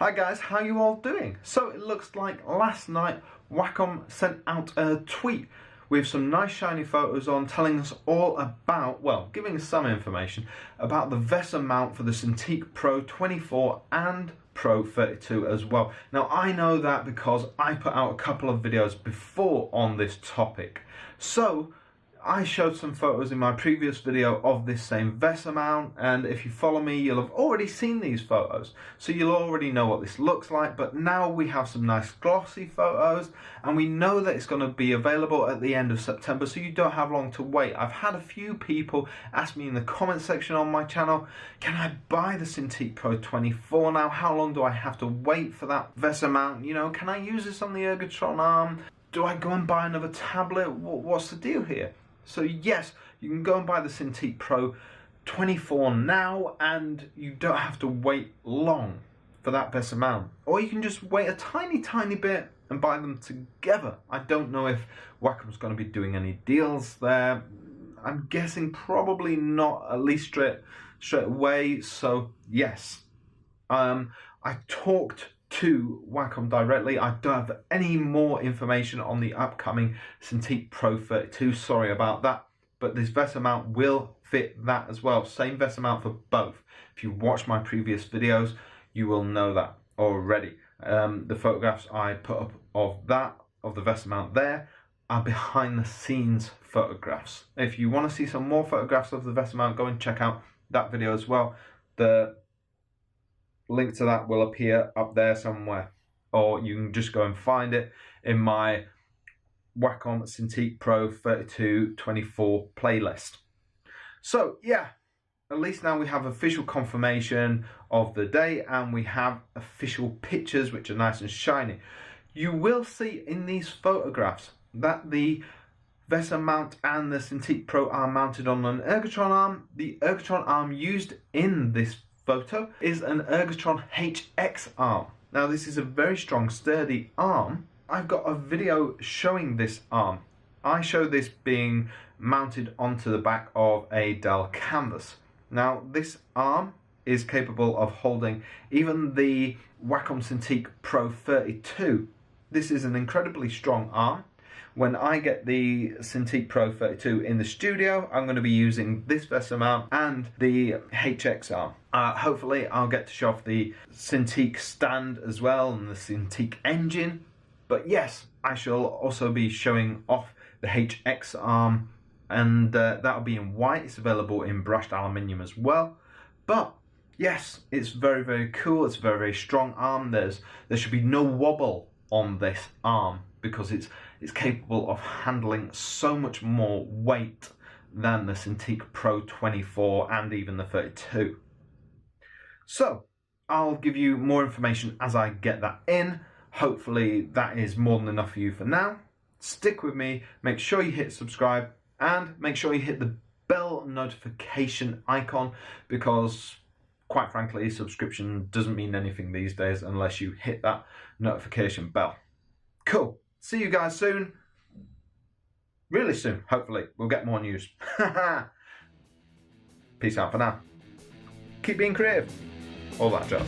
Hi guys, how you all doing? So it looks like last night Wacom sent out a tweet with some nice shiny photos on telling us all about, well, giving us some information about the VESA mount for the Cintiq Pro 24 and Pro 32 as well. Now I know that because I put out a couple of videos before on this topic. So I showed some photos in my previous video of this same VESA mount, and if you follow me you'll have already seen these photos, so you'll already know what this looks like. But now we have some nice glossy photos and we know that it's going to be available at the end of September, so you don't have long to wait. I've had a few people ask me in the comment section on my channel, can I buy the Cintiq Pro 24 now? How long do I have to wait for that VESA mount? You know, can I use this on the Ergotron arm? Do I go and buy another tablet? What's the deal here? So yes, you can go and buy the Cintiq Pro 24 now and you don't have to wait long for that VESA mount. Or you can just wait a tiny bit and buy them together. I don't know if Wacom's going to be doing any deals there. I'm guessing probably not, at least straight away. So yes, I talked to Wacom directly. I don't have any more information on the upcoming Cintiq Pro 32, sorry about that, but this VESA mount will fit that as well. Same VESA mount for both. If you watch my previous videos you will know that already. The photographs I put up of the VESA mount there are behind the scenes photographs. If you want to see some more photographs of the VESA mount, go and check out that video as well. The link to that will appear up there somewhere, or you can just go and find it in my Wacom Cintiq Pro 32/24 playlist. So yeah, at least now we have official confirmation of the day and we have official pictures which are nice and shiny. You will see in these photographs that the VESA mount and the Cintiq Pro are mounted on an Ergotron arm. The Ergotron arm used in this photo is an Ergotron HX arm. Now this is a very strong, sturdy arm. I've got a video showing this arm. I show this being mounted onto the back of a Dell canvas. Now this arm is capable of holding even the Wacom Cintiq Pro 32. This is an incredibly strong arm. When I get the Cintiq Pro 32 in the studio, I'm going to be using this VESA mount and the HX arm. Hopefully I'll get to show off the Cintiq stand as well and the Cintiq engine. But yes, I shall also be showing off the HX arm, and that'll be in white. It's available in brushed aluminium as well. But yes, it's very cool. It's a very strong arm. There should be no wobble on this arm because it's capable of handling so much more weight than the Cintiq Pro 24 and even the 32. So I'll give you more information as I get that in. Hopefully that is more than enough for you for now. Stick with me, make sure you hit subscribe and make sure you hit the bell notification icon, because quite frankly subscription doesn't mean anything these days unless you hit that notification bell. Cool. See you guys soon. Really soon, hopefully. We'll get more news. Peace out for now. Keep being creative. All that jazz.